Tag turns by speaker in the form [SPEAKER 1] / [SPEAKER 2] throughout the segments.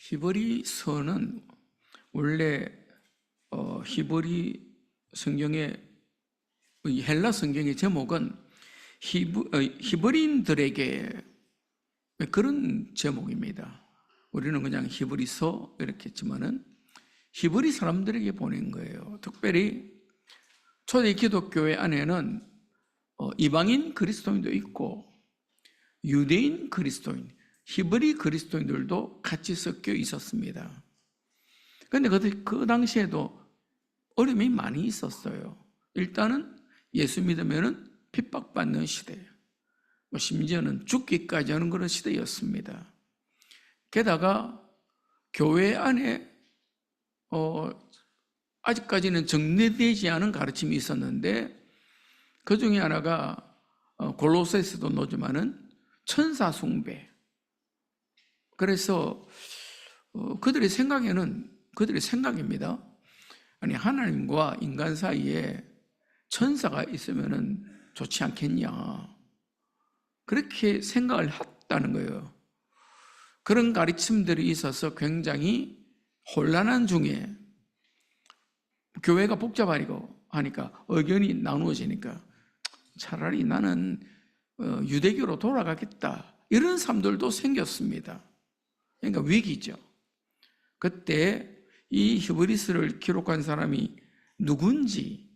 [SPEAKER 1] 히브리서는 원래 히브리 성경의 헬라 성경의 제목은 히브리인들에게 그런 제목입니다. 우리는 그냥 히브리서 이렇게 했지만은 히브리 사람들에게 보낸 거예요. 특별히 초대 기독교회 안에는 이방인 그리스도인도 있고 유대인 그리스도인, 히브리 그리스도인들도 같이 섞여 있었습니다. 그런데 그 당시에도 어려움이 많이 있었어요. 일단은 예수 믿으면 핍박받는 시대, 심지어는 죽기까지 하는 그런 시대였습니다. 게다가 교회 안에 아직까지는 정리되지 않은 가르침이 있었는데 그 중에 하나가 골로새서도 나오지만은 천사 숭배. 그래서 그들의 생각입니다. 아니, 하나님과 인간 사이에 천사가 있으면은 좋지 않겠냐, 그렇게 생각을 했다는 거예요. 그런 가르침들이 있어서 굉장히 혼란한 중에 교회가 복잡하고 하니까 의견이 나누어지니까 차라리 나는 유대교로 돌아가겠다, 이런 사람들도 생겼습니다. 그러니까 위기죠. 그때 이 히브리서를 기록한 사람이 누군지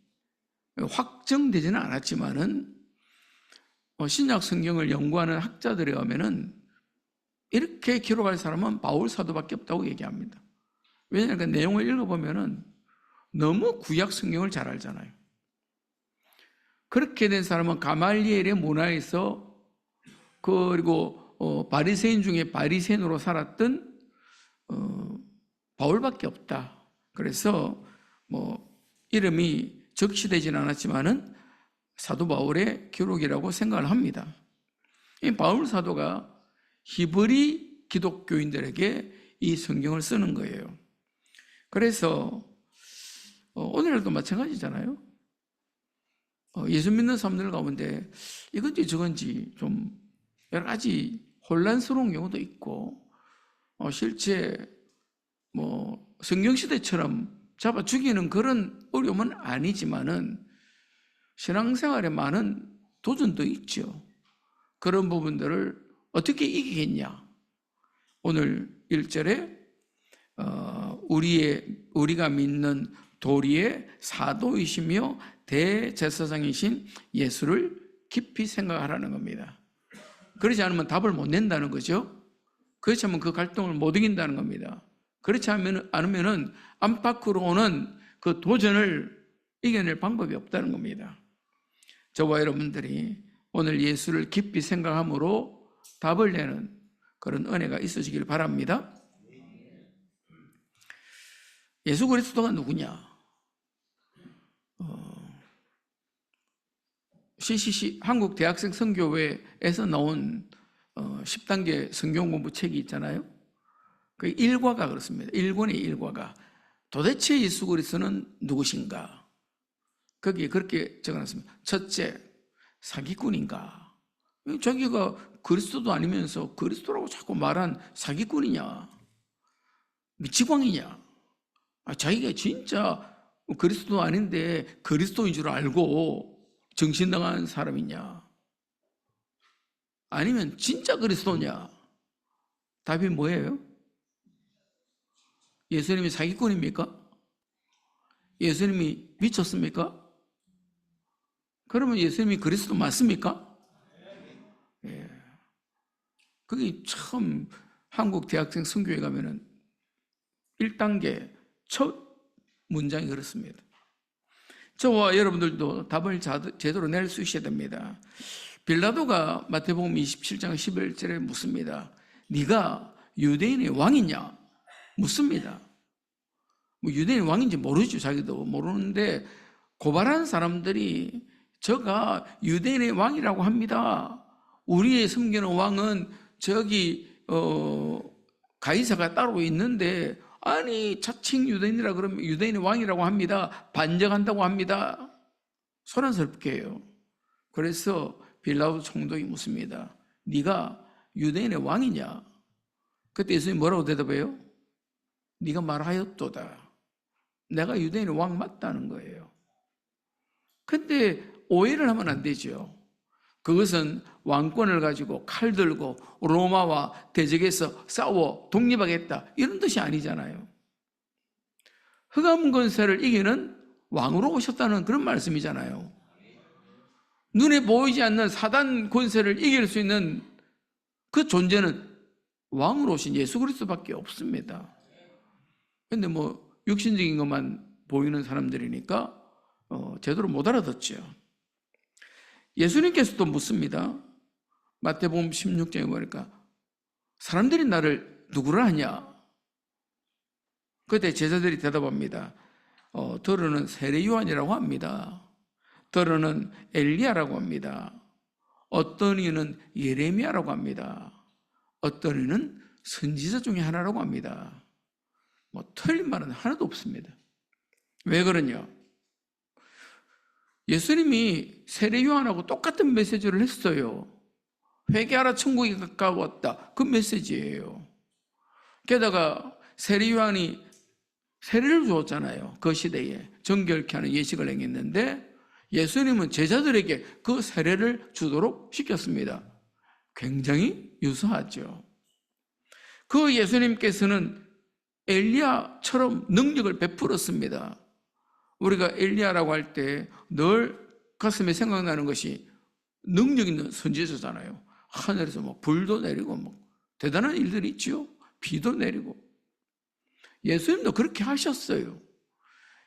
[SPEAKER 1] 확정되지는 않았지만은 신약 성경을 연구하는 학자들에 의하면은 이렇게 기록할 사람은 바울 사도밖에 없다고 얘기합니다. 왜냐하면 그 내용을 읽어보면은 너무 구약 성경을 잘 알잖아요. 그렇게 된 사람은 가말리엘의 문화에서 그리고 바리새인 중에 바리새인으로 살았던 바울밖에 없다. 그래서 이름이 적시되지는 않았지만은 사도 바울의 기록이라고 생각을 합니다. 이 바울 사도가 히브리 기독교인들에게 이 성경을 쓰는 거예요. 그래서 오늘날도 마찬가지잖아요. 예수 믿는 사람들 가운데 이건지 저건지 좀 여러 가지 혼란스러운 경우도 있고, 실제 성경시대처럼 잡아 죽이는 그런 어려움은 아니지만은 신앙생활에 많은 도전도 있죠. 그런 부분들을 어떻게 이기겠냐. 오늘 1절에 우리가 믿는 도리의 사도이시며 대제사장이신 예수를 깊이 생각하라는 겁니다. 그렇지 않으면 답을 못 낸다는 거죠. 그렇지 않으면 그 갈등을 못 이긴다는 겁니다. 그렇지 않으면 안팎으로 오는 그 도전을 이겨낼 방법이 없다는 겁니다. 저와 여러분들이 오늘 예수를 깊이 생각함으로 답을 내는 그런 은혜가 있으시길 바랍니다. 예수 그리스도가 누구냐? CCC 한국대학생 선교회에서 나온 10단계 성경공부 책이 있잖아요. 그 일과가 그렇습니다. 1권의 일과가 도대체 예수 그리스도는 누구신가? 거기에 그렇게 적어놨습니다. 첫째, 사기꾼인가? 자기가 그리스도도 아니면서 그리스도라고 자꾸 말한 사기꾼이냐? 미치광이냐? 자기가 진짜 그리스도 아닌데 그리스도인 줄 알고 정신당한 사람이냐? 아니면 진짜 그리스도냐? 답이 뭐예요? 예수님이 사기꾼입니까? 예수님이 미쳤습니까? 그러면 예수님이 그리스도 맞습니까? 예. 그게 참 한국 대학생 선교회 가면은 1단계 첫 문장이 그렇습니다. 저와 여러분들도 답을 제대로 낼 수 있어야 됩니다. 빌라도가 마태복음 27장 11절에 묻습니다. 네가 유대인의 왕이냐? 묻습니다. 유대인의 왕인지 모르죠. 자기도 모르는데 고발한 사람들이 저가 유대인의 왕이라고 합니다. 우리의 섬기는 왕은 저기 가이사가 따로 있는데, 아니 자칭 유대인이라 그러면 유대인의 왕이라고 합니다. 반정한다고 합니다. 소란스럽게 해요. 그래서 빌라도 총독이 묻습니다. 네가 유대인의 왕이냐? 그때 예수님이 뭐라고 대답해요? 네가 말하였도다. 내가 유대인의 왕 맞다는 거예요. 근데 오해를 하면 안 되죠. 그것은 왕권을 가지고 칼 들고 로마와 대적해서 싸워 독립하겠다 이런 뜻이 아니잖아요. 흑암 권세를 이기는 왕으로 오셨다는 그런 말씀이잖아요. 눈에 보이지 않는 사단 권세를 이길 수 있는 그 존재는 왕으로 오신 예수 그리스도밖에 없습니다. 근데 뭐 육신적인 것만 보이는 사람들이니까 제대로 못 알아듣죠. 예수님께서도 묻습니다. 마태복음 16장에 보니까 사람들이 나를 누구라 하냐? 그때 제자들이 대답합니다. 더러는 세례 요한이라고 합니다. 더러는 엘리야라고 합니다. 어떤 이는 예레미야라고 합니다. 어떤 이는 선지자 중에 하나라고 합니다. 뭐 틀린 말은 하나도 없습니다. 왜 그러냐? 예수님이 세례 요한하고 똑같은 메시지를 했어요. 회개하라 천국이 가까웠다. 그 메시지예요. 게다가 세례 요한이 세례를 주었잖아요. 그 시대에 정결케 하는 예식을 행했는데 예수님은 제자들에게 그 세례를 주도록 시켰습니다. 굉장히 유사하죠. 그 예수님께서는 엘리야처럼 능력을 베풀었습니다. 우리가 엘리야라고 할 때 늘 가슴에 생각나는 것이 능력 있는 선지자잖아요. 하늘에서 뭐 불도 내리고 뭐 대단한 일들이 있죠. 비도 내리고. 예수님도 그렇게 하셨어요.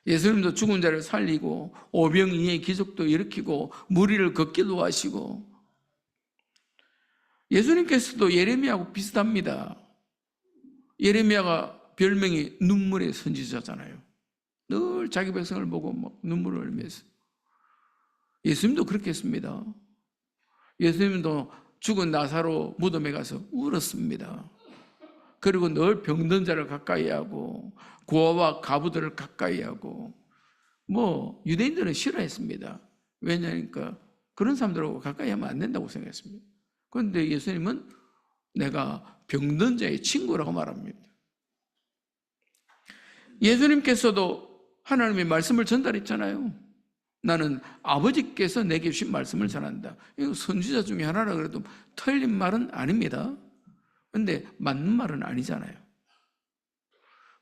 [SPEAKER 1] 예수님도 죽은 자를 살리고 오병이의 기적도 일으키고 무리를 걷기도 하시고. 예수님께서도 예레미야하고 비슷합니다. 예레미야가 별명이 눈물의 선지자잖아요. 늘 자기 백성을 보고 막 눈물을 흘리면서. 예수님도 그렇게 했습니다. 예수님도 죽은 나사로 무덤에 가서 울었습니다. 그리고 늘 병든 자를 가까이 하고 고아와 가부들을 가까이 하고 뭐 유대인들은 싫어했습니다. 왜냐니까 그런 사람들하고 가까이 하면 안 된다고 생각했습니다. 그런데 예수님은 내가 병든 자의 친구라고 말합니다. 예수님께서도 하나님의 말씀을 전달했잖아요. 나는 아버지께서 내게 주신 말씀을 전한다. 이거 선지자 중에 하나라 그래도 틀린 말은 아닙니다. 그런데 맞는 말은 아니잖아요.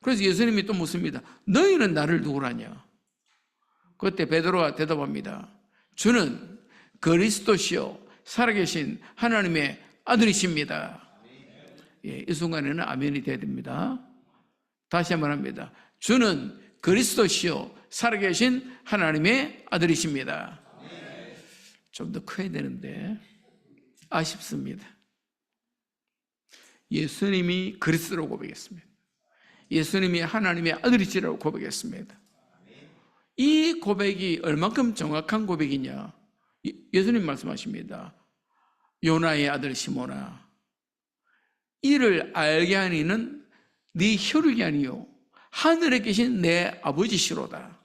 [SPEAKER 1] 그래서 예수님이 또 묻습니다. 너희는 나를 누구라냐? 그때 베드로가 대답합니다. 주는 그리스도시요 살아계신 하나님의 아들이십니다. 예, 이 순간에는 아멘이 돼야 됩니다. 다시 한번 합니다. 주는 그리스도시요 살아계신 하나님의 아들이십니다. 좀 더 커야 되는데 아쉽습니다. 예수님이 그리스도라고 고백했습니다. 예수님이 하나님의 아들이시라고 고백했습니다. 이 고백이 얼만큼 정확한 고백이냐? 예수님 말씀하십니다. 요나의 아들 시몬아, 이를 알게 하는 이는 네 혈육이 아니요 하늘에 계신 내 아버지시로다.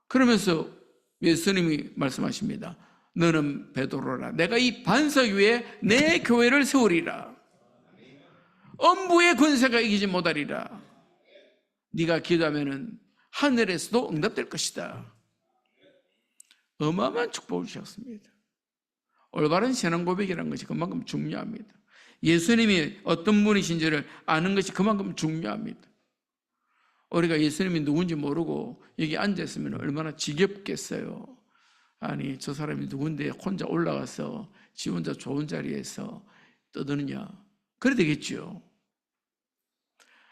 [SPEAKER 1] 그러면서 예수님이 말씀하십니다. 너는 베드로라. 내가 이 반석 위에 내 교회를 세우리라. 엄부의 권세가 이기지 못하리라. 네가 기도하면은 하늘에서도 응답될 것이다. 어마어마한 축복을 주셨습니다. 올바른 신앙 고백이라는 것이 그만큼 중요합니다. 예수님이 어떤 분이신지를 아는 것이 그만큼 중요합니다. 우리가 예수님이 누군지 모르고 여기 앉아있으면 얼마나 지겹겠어요. 아니 저 사람이 누군데 혼자 올라가서 지 혼자 좋은 자리에서 떠드느냐. 그래 되겠죠.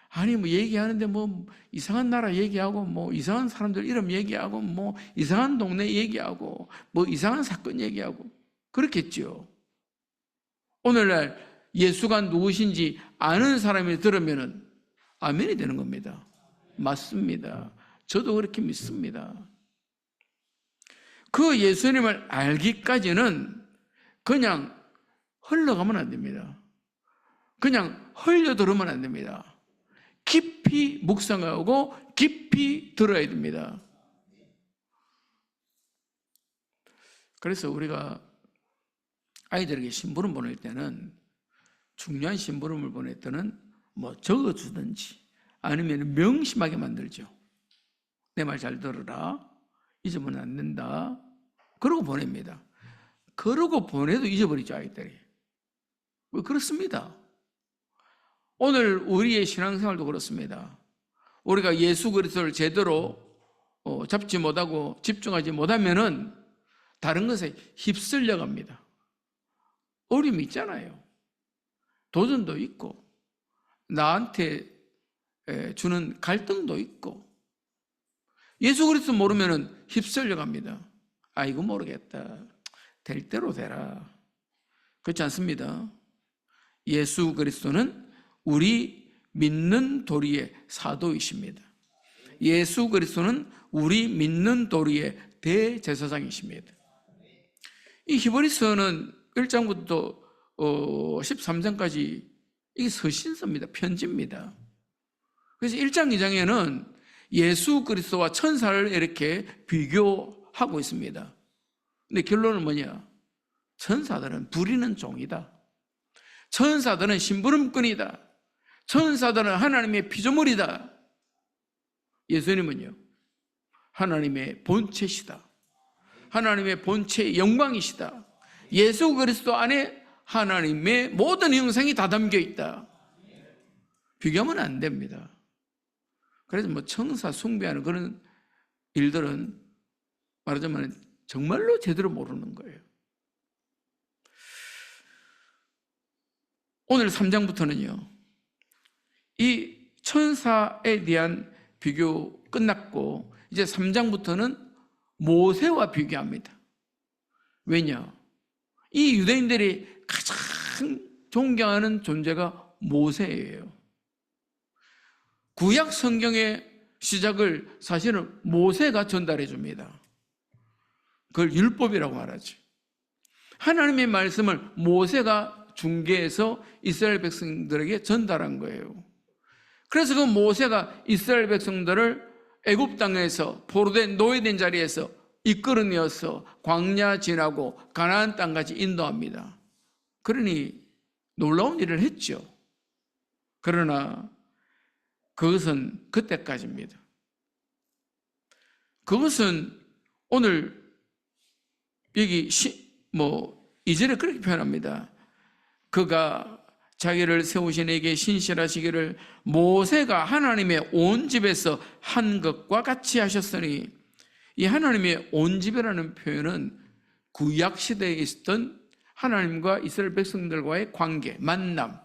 [SPEAKER 1] 아니 뭐 얘기하는데 뭐 이상한 나라 얘기하고 뭐 이상한 사람들 이름 얘기하고 뭐 이상한 동네 얘기하고 뭐 이상한 사건 얘기하고 그렇겠죠. 오늘날 예수가 누구신지 아는 사람이 들으면은 아멘이 되는 겁니다. 맞습니다. 저도 그렇게 믿습니다. 그 예수님을 알기까지는 그냥 흘러가면 안 됩니다. 그냥 흘려들으면 안 됩니다. 깊이 묵상하고 깊이 들어야 됩니다. 그래서 우리가 아이들에게 심부름 보낼 때는, 중요한 심부름을 보낼 때는 뭐 적어주든지 아니면 명심하게 만들죠. 내 말 잘 들어라. 잊으면 안 된다. 그러고 보냅니다. 그러고 보내도 잊어버리죠, 아이들이. 왜 그렇습니다. 오늘 우리의 신앙생활도 그렇습니다. 우리가 예수 그리스도를 제대로 잡지 못하고 집중하지 못하면은 다른 것에 휩쓸려 갑니다. 어려움이 있잖아요. 도전도 있고 나한테 주는 갈등도 있고 예수 그리스도 모르면은 휩쓸려 갑니다. 이거 모르겠다. 될 대로 되라. 그렇지 않습니다. 예수 그리스도는 우리 믿는 도리의 사도이십니다. 예수 그리스도는 우리 믿는 도리의 대제사장이십니다. 이 히브리서는 1장부터 13장까지 이게 서신서입니다. 편지입니다. 그래서 1장, 2장에는 예수 그리스도와 천사를 이렇게 비교하고 있습니다. 근데 결론은 뭐냐? 천사들은 부리는 종이다. 천사들은 심부름꾼이다. 천사들은 하나님의 피조물이다. 예수님은요, 하나님의 본체시다. 하나님의 본체의 영광이시다. 예수 그리스도 안에 하나님의 모든 형상이 다 담겨 있다. 비교하면 안 됩니다. 그래서 뭐 천사 숭배하는 그런 일들은 말하자면 정말로 제대로 모르는 거예요. 오늘 3장부터는요, 이 천사에 대한 비교 끝났고 이제 3장부터는 모세와 비교합니다. 왜냐? 이 유대인들이 가장 존경하는 존재가 모세예요. 구약 성경의 시작을 사실은 모세가 전달해 줍니다. 그걸 율법이라고 말하죠. 하나님의 말씀을 모세가 중개해서 이스라엘 백성들에게 전달한 거예요. 그래서 그 모세가 이스라엘 백성들을 애굽 땅에서 포로된 노예된 자리에서 이끌어내어서 광야 지나고 가나안 땅까지 인도합니다. 그러니 놀라운 일을 했죠. 그러나 그것은 그때까지입니다. 그것은 오늘 여기 2절에 그렇게 표현합니다. 그가 자기를 세우신 이에게 신실하시기를 모세가 하나님의 온 집에서 한 것과 같이 하셨으니, 이 하나님의 온 집이라는 표현은 구약 시대에 있었던 하나님과 이스라엘 백성들과의 관계, 만남,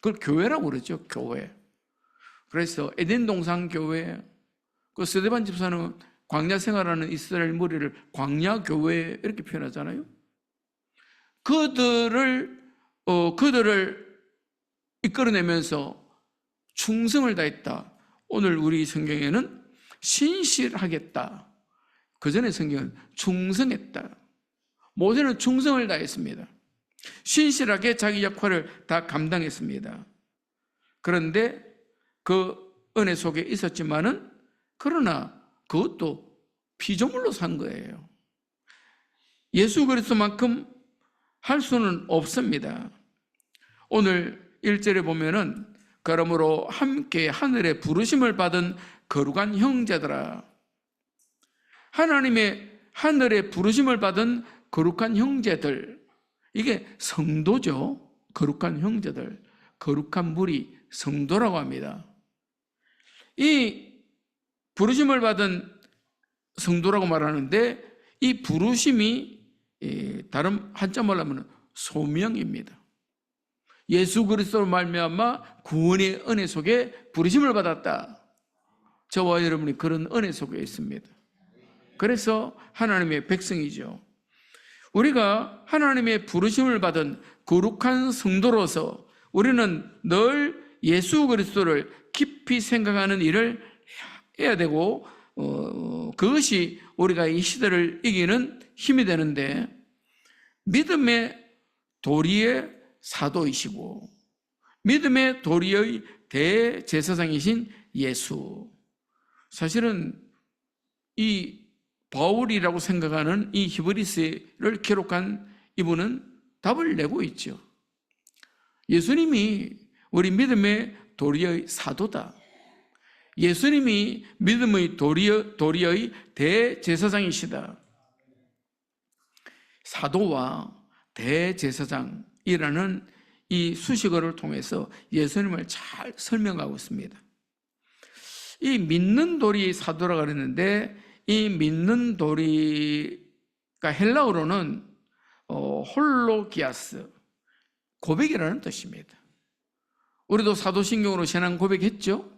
[SPEAKER 1] 그걸 교회라고 그러죠. 교회. 그래서 에덴 동산 교회, 그 스데반 집사는 광야 생활하는 이스라엘 무리를 광야 교회 이렇게 표현하잖아요. 그들을 이끌어내면서 충성을 다했다. 오늘 우리 성경에는 신실하겠다. 그 전에 성경은 충성했다. 모세는 충성을 다했습니다. 신실하게 자기 역할을 다 감당했습니다. 그런데 그 은혜 속에 있었지만은 그러나 그것도 피조물로 산 거예요. 예수 그리스도만큼 할 수는 없습니다. 오늘 1절에 보면은 그러므로 함께 하늘의 부르심을 받은 거룩한 형제들아. 하나님의 하늘의 부르심을 받은 거룩한 형제들, 이게 성도죠. 거룩한 형제들, 거룩한 무리, 성도라고 합니다. 이 부르심을 받은 성도라고 말하는데 이 부르심이 다른 한자말로 하면 소명입니다. 예수 그리스도로 말미암아 구원의 은혜 속에 부르심을 받았다. 저와 여러분이 그런 은혜 속에 있습니다. 그래서 하나님의 백성이죠. 우리가 하나님의 부르심을 받은 거룩한 성도로서 우리는 늘 예수 그리스도를 깊이 생각하는 일을 해야 되고 그것이 우리가 이 시대를 이기는 힘이 되는데, 믿음의 도리의 사도이시고 믿음의 도리의 대제사장이신 예수, 사실은 이 바울이라고 생각하는 이 히브리서를 기록한 이분은 답을 내고 있죠. 예수님이 우리 믿음의 도리의 사도다. 예수님이 믿음의 도리의 대제사장이시다. 사도와 대제사장이라는 이 수식어를 통해서 예수님을 잘 설명하고 있습니다. 이 믿는 도리 사도라고 그랬는데, 이 믿는 도리가 헬라어로는 홀로기아스, 고백이라는 뜻입니다. 우리도 사도신경으로 신앙 고백했죠?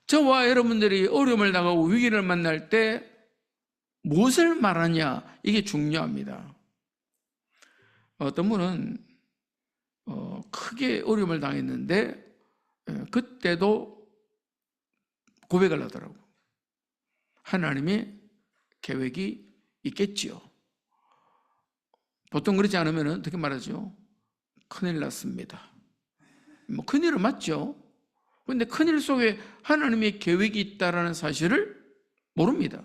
[SPEAKER 1] 저와 여러분들이 어려움을 당하고 위기를 만날 때 무엇을 말하냐, 이게 중요합니다. 어떤 분은 크게 어려움을 당했는데 그때도 고백을 하더라고. 하나님의 계획이 있겠지요. 보통 그렇지 않으면 어떻게 말하죠? 큰일 났습니다. 뭐 큰일은 맞죠. 그런데 큰일 속에 하나님의 계획이 있다는 사실을 모릅니다.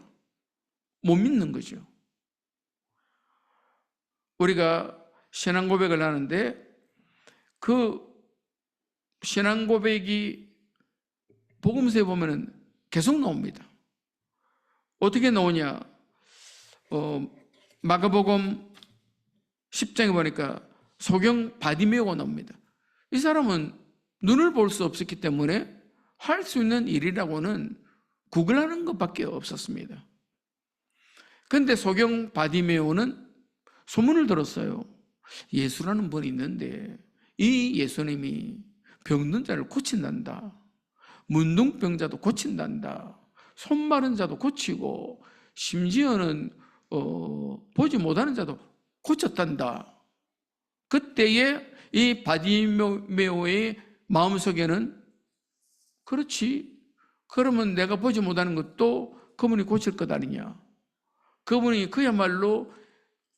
[SPEAKER 1] 못 믿는 거죠. 우리가 신앙 고백을 하는데 그 신앙 고백이 복음서에 보면 계속 나옵니다. 어떻게 나오냐? 마가복음 10장에 보니까 소경 바디메오가 나옵니다. 이 사람은 눈을 볼 수 없었기 때문에 할 수 있는 일이라고는 구걸하는 것밖에 없었습니다. 그런데 소경 바디메오는 소문을 들었어요. 예수라는 분이 있는데 이 예수님이 병든 자를 고친단다. 문둥병자도 고친단다. 손 마른 자도 고치고 심지어는 보지 못하는 자도 고쳤단다. 그때에 이 바디메오의 마음속에는 그렇지, 그러면 내가 보지 못하는 것도 그분이 고칠 것 아니냐. 그분이 그야말로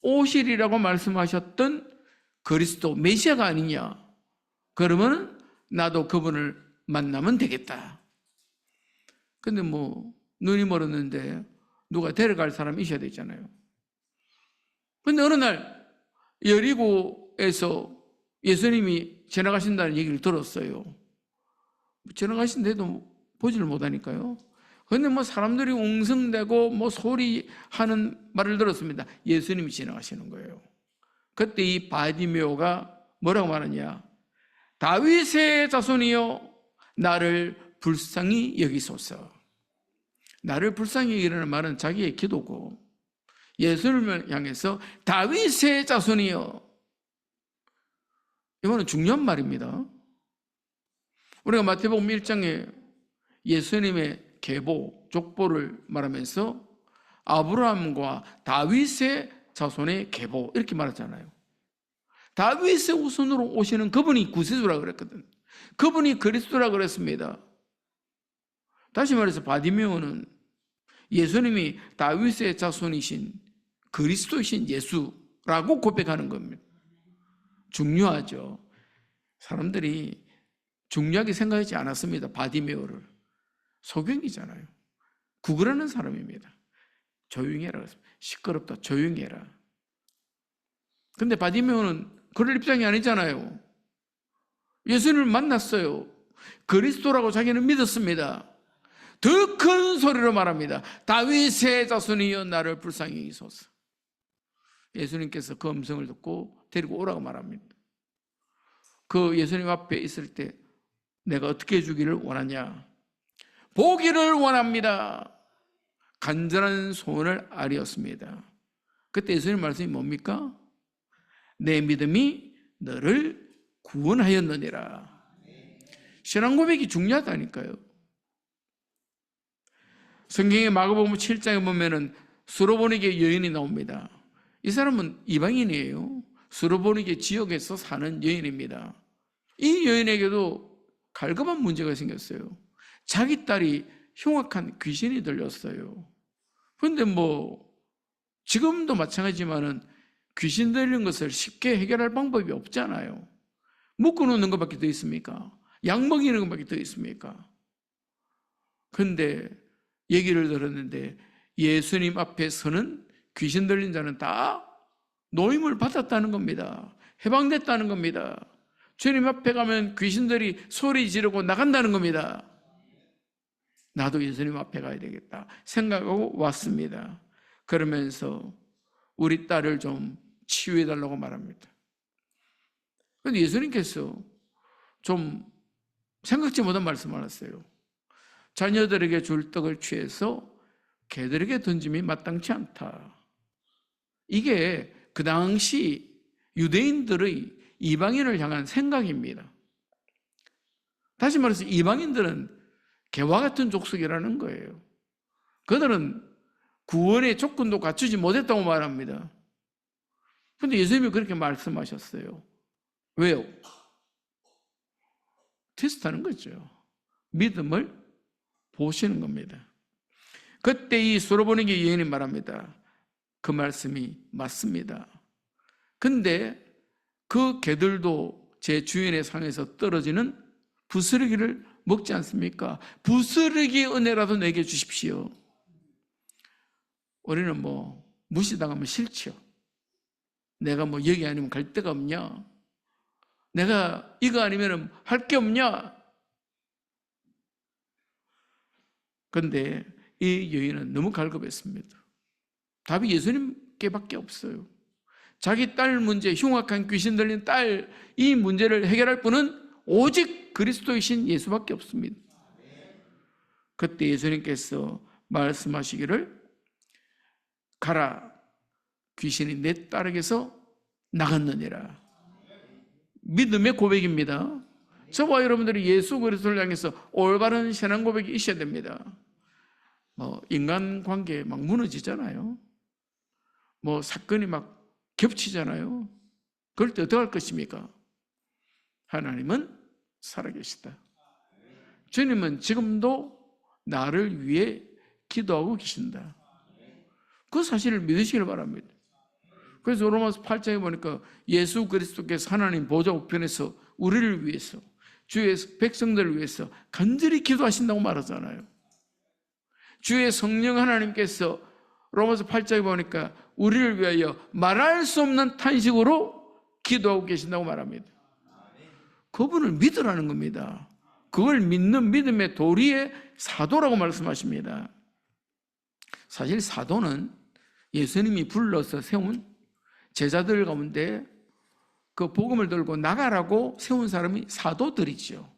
[SPEAKER 1] 오실이라고 말씀하셨던 그리스도 메시아가 아니냐. 그러면 나도 그분을 만나면 되겠다. 근데 뭐 눈이 멀었는데 누가 데려갈 사람이 있어야 되잖아요. 근데 어느 날 여리고에서 예수님이 지나가신다는 얘기를 들었어요. 지나가신데도 보지를 못하니까요. 근데 뭐 사람들이 웅성대고 뭐 소리하는 말을 들었습니다. 예수님이 지나가시는 거예요. 그때 이 바디메오가 뭐라고 말하냐? 다윗의 자손이여 나를 불쌍히 여기소서. 나를 불쌍히 여기라는 말은 자기의 기도고, 예수님을 향해서 다윗의 자손이여, 이거는 중요한 말입니다. 우리가 마태복음 1장에 예수님의 계보, 족보를 말하면서 아브라함과 다윗의 자손의 계보 이렇게 말하잖아요. 다윗의 후손으로 오시는 그분이 구세주라고 그랬거든. 그분이 그리스도라고 그랬습니다. 다시 말해서 바디메오는 예수님이 다윗의 자손이신 그리스도이신 예수라고 고백하는 겁니다. 중요하죠. 사람들이 중요하게 생각하지 않았습니다. 바디메오를. 소경이잖아요. 구걸하는 사람입니다. 조용히 해라. 시끄럽다. 조용히 해라. 근데 바디메오는 그럴 입장이 아니잖아요. 예수님을 만났어요. 그리스도라고 자기는 믿었습니다. 더 큰 소리로 말합니다. 다윗의 자손이여 나를 불쌍히 여기소서. 예수님께서 그 음성을 듣고 데리고 오라고 말합니다. 그 예수님 앞에 있을 때 내가 어떻게 해주기를 원하냐? 보기를 원합니다. 간절한 소원을 아뢰었습니다. 그때 예수님 말씀이 뭡니까? 내 믿음이 너를 구원하였느니라. 신앙 고백이 중요하다니까요. 성경의 마가복음 7장에 보면은 수로보니게 여인이 나옵니다. 이 사람은 이방인이에요. 수로보니게 지역에서 사는 여인입니다. 이 여인에게도 갈급한 문제가 생겼어요. 자기 딸이 흉악한 귀신이 들렸어요. 그런데 뭐 지금도 마찬가지지만은 귀신 들린 것을 쉽게 해결할 방법이 없잖아요. 묶어놓는 것밖에 더 있습니까? 약 먹이는 것밖에 더 있습니까? 그런데 얘기를 들었는데 예수님 앞에서는 귀신 들린 자는 다 노임을 받았다는 겁니다. 해방됐다는 겁니다. 주님 앞에 가면 귀신들이 소리 지르고 나간다는 겁니다. 나도 예수님 앞에 가야 되겠다 생각하고 왔습니다. 그러면서 우리 딸을 좀 치유해달라고 말합니다. 그런데 예수님께서 좀 생각지 못한 말씀을 하셨어요. 자녀들에게 줄 떡을 취해서 개들에게 던짐이 마땅치 않다. 이게 그 당시 유대인들의 이방인을 향한 생각입니다. 다시 말해서 이방인들은 개와 같은 족속이라는 거예요. 그들은 구원의 조건도 갖추지 못했다고 말합니다. 그런데 예수님이 그렇게 말씀하셨어요. 왜요? 테스트하는 거죠. 믿음을 보시는 겁니다. 그때 이 수로보니게 여인이 말합니다. 그 말씀이 맞습니다. 근데 그 개들도 제 주인의 상에서 떨어지는 부스러기를 먹지 않습니까? 부스러기 은혜라도 내게 주십시오. 우리는 무시당하면 싫죠. 내가 여기 아니면 갈 데가 없냐? 내가 이거 아니면 할 게 없냐? 그런데 이 여인은 너무 갈급했습니다. 답이 예수님께밖에 없어요. 자기 딸 문제, 흉악한 귀신 들린 딸, 이 문제를 해결할 분은 오직 그리스도이신 예수밖에 없습니다. 그때 예수님께서 말씀하시기를 가라, 귀신이 내 딸에게서 나갔느니라. 믿음의 고백입니다. 저와 여러분들이 예수 그리스도를 향해서 올바른 신앙 고백이 있어야 됩니다. 인간관계 막 무너지잖아요. 사건이 막 겹치잖아요. 그럴 때 어떻게 할 것입니까? 하나님은 살아계시다. 주님은 지금도 나를 위해 기도하고 계신다. 그 사실을 믿으시길 바랍니다. 그래서 로마서 8장에 보니까 예수 그리스도께서 하나님 보좌 우편에서 우리를 위해서, 주의 백성들을 위해서 간절히 기도하신다고 말하잖아요. 주의 성령 하나님께서 로마서 8장에 보니까 우리를 위하여 말할 수 없는 탄식으로 기도하고 계신다고 말합니다. 그분을 믿으라는 겁니다. 그걸 믿는 믿음의 도리의 사도라고 말씀하십니다. 사실 사도는 예수님이 불러서 세운 제자들 가운데 그 복음을 들고 나가라고 세운 사람이 사도들이죠.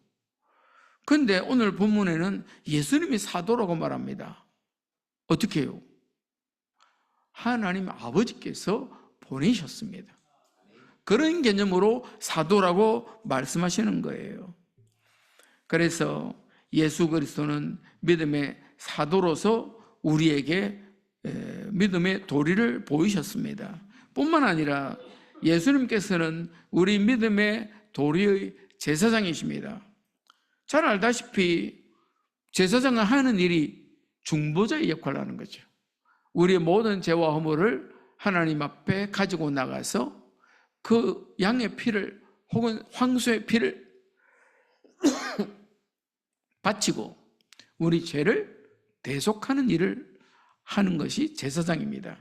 [SPEAKER 1] 그런데 오늘 본문에는 예수님이 사도라고 말합니다. 어떻게 해요? 하나님 아버지께서 보내셨습니다. 그런 개념으로 사도라고 말씀하시는 거예요. 그래서 예수 그리스도는 믿음의 사도로서 우리에게 믿음의 도리를 보이셨습니다. 뿐만 아니라 예수님께서는 우리 믿음의 도리의 제사장이십니다. 잘 알다시피 제사장은 하는 일이 중보자의 역할을 하는 거죠. 우리의 모든 죄와 허물을 하나님 앞에 가지고 나가서 그 양의 피를 혹은 황소의 피를 바치고 우리 죄를 대속하는 일을 하는 것이 제사장입니다.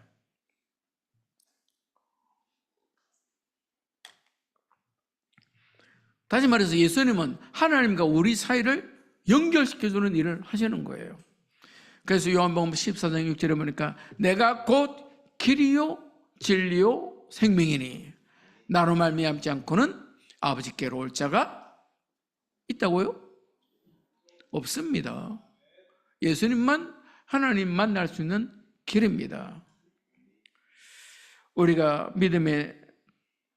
[SPEAKER 1] 다시 말해서 예수님은 하나님과 우리 사이를 연결시켜주는 일을 하시는 거예요. 그래서 요한복음 14장 6절에 보니까 내가 곧 길이요 진리요 생명이니 나로 말미암지 않고는 아버지께로 올 자가 있다고요? 없습니다. 예수님만 하나님 만날 수 있는 길입니다. 우리가 믿음의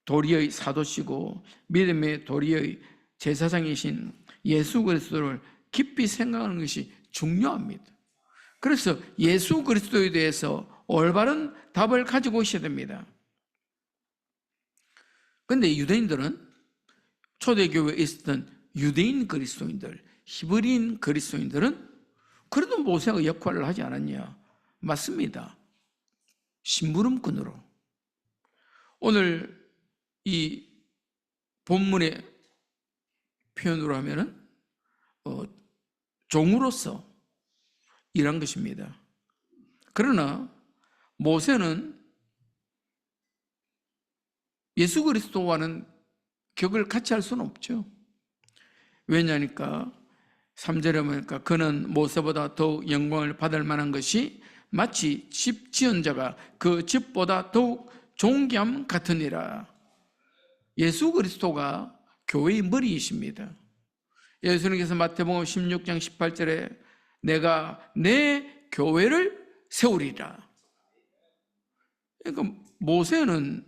[SPEAKER 1] 도리의 사도시고 믿음의 도리의 제사장이신 예수 그리스도를 깊이 생각하는 것이 중요합니다. 그래서 예수 그리스도에 대해서 올바른 답을 가지고 있어야 됩니다. 그런데 유대인들은 초대교회에 있었던 유대인 그리스도인들, 히브리인 그리스도인들은 그래도 모세가 역할을 하지 않았냐? 맞습니다. 심부름꾼으로. 오늘 이 본문의 표현으로 하면은 종으로서 일한 것입니다. 그러나 모세는 예수 그리스도와는 격을 같이 할 수는 없죠. 왜냐니까 3절에 보니까 그는 모세보다 더욱 영광을 받을 만한 것이 마치 집 지은 자가 그 집보다 더욱 존귀함 같으니라. 예수 그리스도가 교회의 머리이십니다. 예수님께서 마태복음 16장 18절에 내가 내 교회를 세우리라. 그러니까 모세는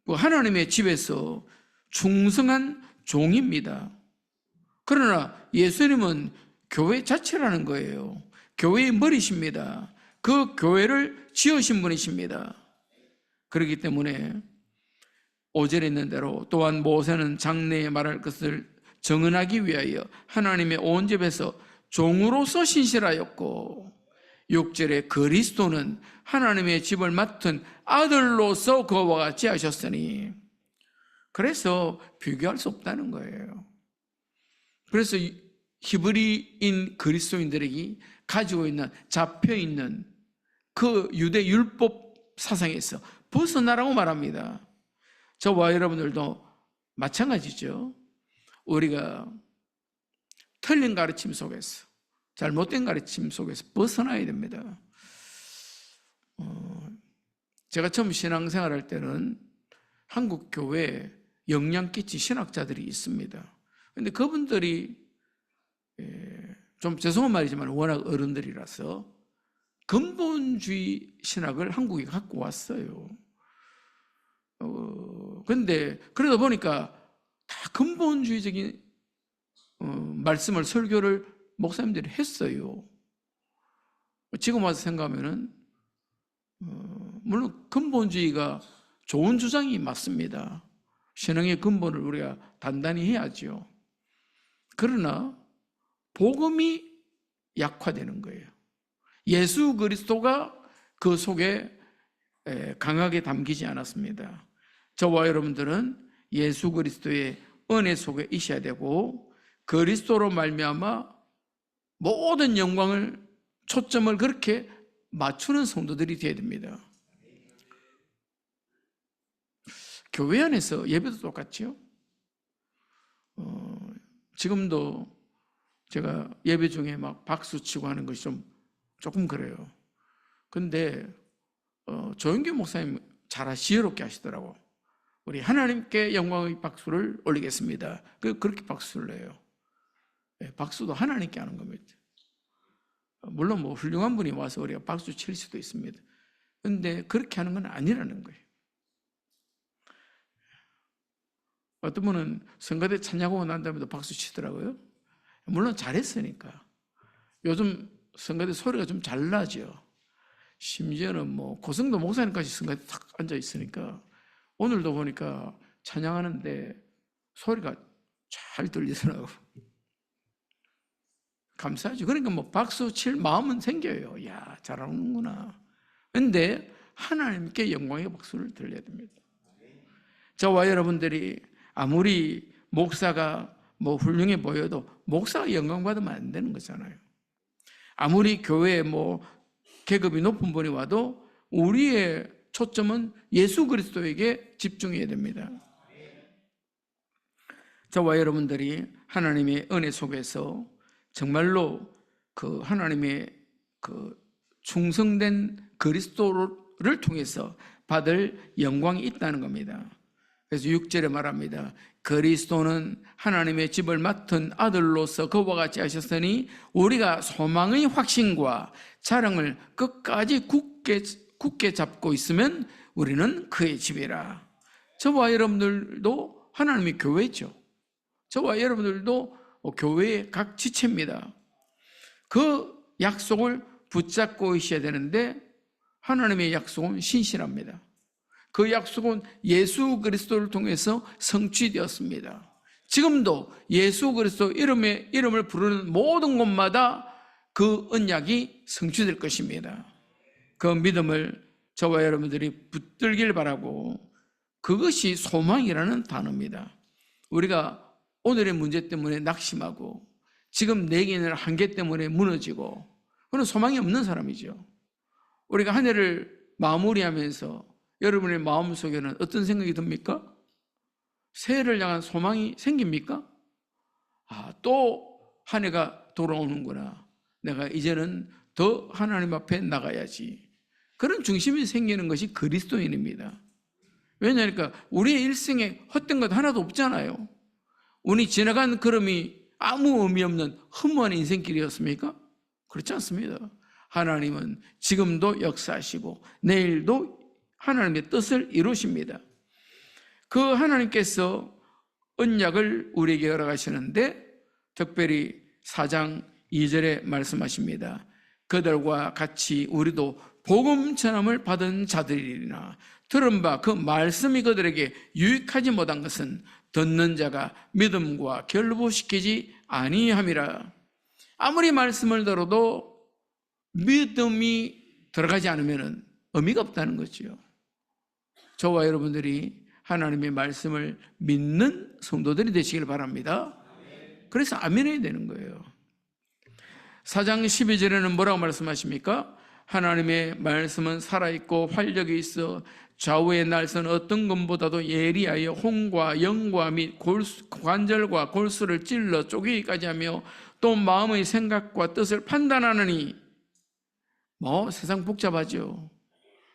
[SPEAKER 1] 하나님의 집에서 충성한 종입니다. 그러나 예수님은 교회 자체라는 거예요. 교회의 머리십니다. 그 교회를 지으신 분이십니다. 그렇기 때문에 5절에 있는 대로 또한 모세는 장래에 말할 것을 정언하기 위하여 하나님의 온 집에서 종으로서 신실하였고 6절에 그리스도는 하나님의 집을 맡은 아들로서 그와 같이 하셨으니, 그래서 비교할 수 없다는 거예요. 그래서 히브리인 그리스도인들에게 가지고 있는 잡혀있는 그 유대 율법 사상에서 벗어나라고 말합니다. 저와 여러분들도 마찬가지죠. 우리가 틀린 가르침 속에서, 잘못된 가르침 속에서 벗어나야 됩니다. 제가 처음 신앙생활할 때는 한국 교회에 영향 끼친 신학자들이 있습니다. 그런데 그분들이 좀 죄송한 말이지만 워낙 어른들이라서 근본주의 신학을 한국에 갖고 왔어요. 근데 그러다 보니까 다 근본주의적인 말씀을, 설교를 목사님들이 했어요. 지금 와서 생각하면은 물론 근본주의가 좋은 주장이 맞습니다. 신앙의 근본을 우리가 단단히 해야죠. 그러나 복음이 약화되는 거예요. 예수 그리스도가 그 속에 강하게 담기지 않았습니다. 저와 여러분들은 예수 그리스도의 은혜 속에 있어야 되고, 그리스도로 말미암아 모든 영광을, 초점을 그렇게 맞추는 성도들이 되어야 됩니다. 교회 안에서 예배도 똑같죠. 지금도 제가 예배 중에 막 박수 치고 하는 것이 조금 그래요. 근데 조영규 목사님 잘 지혜롭게 하시더라고. 우리 하나님께 영광의 박수를 올리겠습니다. 그렇게 박수를 해요. 박수도 하나님께 하는 겁니다. 물론 뭐 훌륭한 분이 와서 우리가 박수 칠 수도 있습니다. 그런데 그렇게 하는 건 아니라는 거예요. 어떤 분은 성가대 찬양하고 난 다음에도 박수 치더라고요. 물론 잘했으니까. 요즘 성가대 소리가 좀 잘 나죠. 심지어는 뭐 고성도 목사님까지 성가대 탁 앉아 있으니까 오늘도 보니까 찬양하는데 소리가 잘 들리더라고. 감사하죠. 그러니까 뭐 박수 칠 마음은 생겨요. 야, 잘하는구나. 근데 하나님께 영광의 박수를 들려야 됩니다. 저와 여러분들이 아무리 목사가 뭐 훌륭해 보여도 목사가 영광 받으면 안 되는 거잖아요. 아무리 교회에 뭐 계급이 높은 분이 와도 우리의 초점은 예수 그리스도에게 집중해야 됩니다. 저와 여러분들이 하나님의 은혜 속에서 정말로 그 하나님의 그 충성된 그리스도를 통해서 받을 영광이 있다는 겁니다. 그래서 6절에 말합니다. 그리스도는 하나님의 집을 맡은 아들로서 그와 같이 하셨으니 우리가 소망의 확신과 자랑을 끝까지 굳게 잡고 있으면 우리는 그의 집이라. 저와 여러분들도 하나님의 교회죠. 저와 여러분들도 교회의 각 지체입니다. 그 약속을 붙잡고 있어야 되는데 하나님의 약속은 신실합니다. 그 약속은 예수 그리스도를 통해서 성취되었습니다. 지금도 예수 그리스도 이름을 부르는 모든 곳마다 그 언약이 성취될 것입니다. 그 믿음을 저와 여러분들이 붙들길 바라고, 그것이 소망이라는 단어입니다. 우리가 오늘의 문제 때문에 낙심하고 지금 내게 있는 한계 때문에 무너지고, 그런 소망이 없는 사람이죠. 우리가 한 해를 마무리하면서 여러분의 마음속에는 어떤 생각이 듭니까? 새해를 향한 소망이 생깁니까? 또 한 해가 돌아오는구나. 내가 이제는 더 하나님 앞에 나가야지. 그런 중심이 생기는 것이 그리스도인입니다. 왜냐하니까 우리의 일생에 헛된 것 하나도 없잖아요. 우리 지나간 걸음이 아무 의미 없는 허무한 인생길이었습니까? 그렇지 않습니다. 하나님은 지금도 역사하시고 내일도 하나님의 뜻을 이루십니다. 그 하나님께서 언약을 우리에게 열어가시는데 특별히 4장 2절에 말씀하십니다. 그들과 같이 우리도 복음 전함을 받은 자들이나 들은 바 그 말씀이 그들에게 유익하지 못한 것은 듣는 자가 믿음과 결부시키지 아니함이라. 아무리 말씀을 들어도 믿음이 들어가지 않으면 의미가 없다는 거죠. 저와 여러분들이 하나님의 말씀을 믿는 성도들이 되시길 바랍니다. 그래서 아멘 해야 되는 거예요. 4장 12절에는 뭐라고 말씀하십니까? 하나님의 말씀은 살아있고 활력이 있어 좌우의 날선 어떤 것보다도 예리하여 혼과 영과 및 관절과 골수를 찔러 쪼개기까지 하며 또 마음의 생각과 뜻을 판단하느니. 세상 복잡하죠.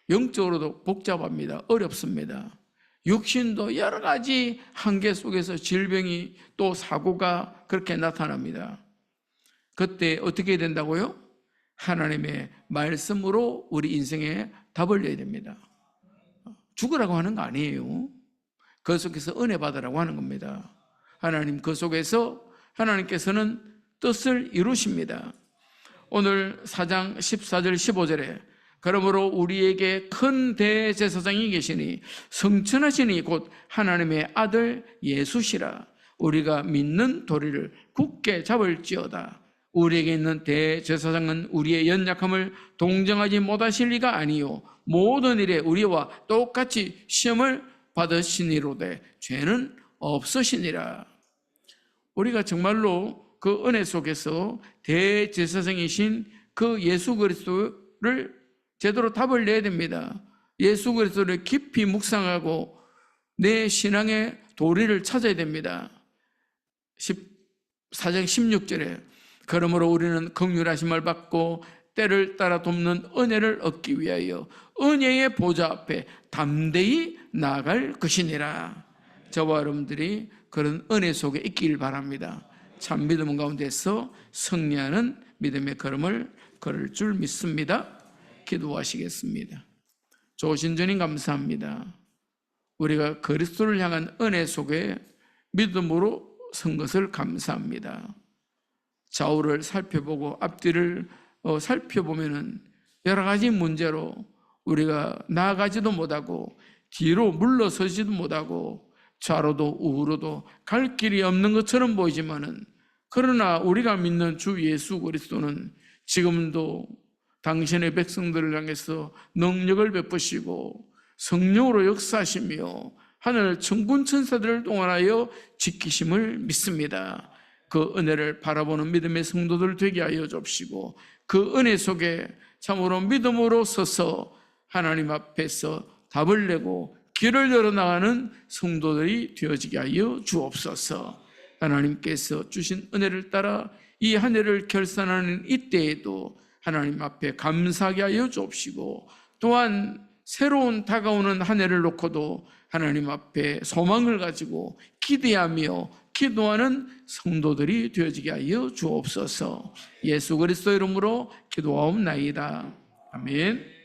[SPEAKER 1] 영적으로도 복잡합니다. 어렵습니다. 육신도 여러 가지 한계 속에서 질병이 또 사고가 그렇게 나타납니다. 그때 어떻게 해야 된다고요? 하나님의 말씀으로 우리 인생에 답을 내야 됩니다. 죽으라고 하는 거 아니에요. 그 속에서 은혜 받으라고 하는 겁니다. 하나님 그 속에서 하나님께서는 뜻을 이루십니다. 오늘 4장 14절 15절에 그러므로 우리에게 큰 대제사장이 계시니 성천하시니 곧 하나님의 아들 예수시라. 우리가 믿는 도리를 굳게 잡을지어다. 우리에게 있는 대제사장은 우리의 연약함을 동정하지 못하실 리가 아니요 모든 일에 우리와 똑같이 시험을 받으시니로되 죄는 없으시니라. 우리가 정말로 그 은혜 속에서 대제사장이신 그 예수 그리스도를 제대로 답을 내야 됩니다. 예수 그리스도를 깊이 묵상하고 내 신앙의 도리를 찾아야 됩니다. 4장 16절에 그러므로 우리는 긍휼하심을 받고 때를 따라 돕는 은혜를 얻기 위하여 은혜의 보좌 앞에 담대히 나아갈 것이니라. 저와 여러분들이 그런 은혜 속에 있길 바랍니다. 참 믿음 가운데서 승리하는 믿음의 걸음을 걸을 줄 믿습니다. 기도하시겠습니다. 좋으신 주님 감사합니다. 우리가 그리스도를 향한 은혜 속에 믿음으로 선 것을 감사합니다. 좌우를 살펴보고 앞뒤를 살펴보면은 여러 가지 문제로 우리가 나아가지도 못하고 뒤로 물러서지도 못하고 좌로도 우로도 갈 길이 없는 것처럼 보이지만은 그러나 우리가 믿는 주 예수 그리스도는 지금도 당신의 백성들을 향해서 능력을 베푸시고 성령으로 역사하시며 하늘 천군 천사들을 동원하여 지키심을 믿습니다. 그 은혜를 바라보는 믿음의 성도들 되게 하여 주옵시고 그 은혜 속에 참으로 믿음으로 서서 하나님 앞에서 답을 내고 길을 열어나가는 성도들이 되어지게 하여 주옵소서. 하나님께서 주신 은혜를 따라 이 한 해를 결산하는 이때에도 하나님 앞에 감사하게 하여 주옵시고 또한 새로운 다가오는 한 해를 놓고도 하나님 앞에 소망을 가지고 기대하며 기도하는 성도들이 되어지게 하여 주옵소서. 예수 그리스도 이름으로 기도하옵나이다. 아멘.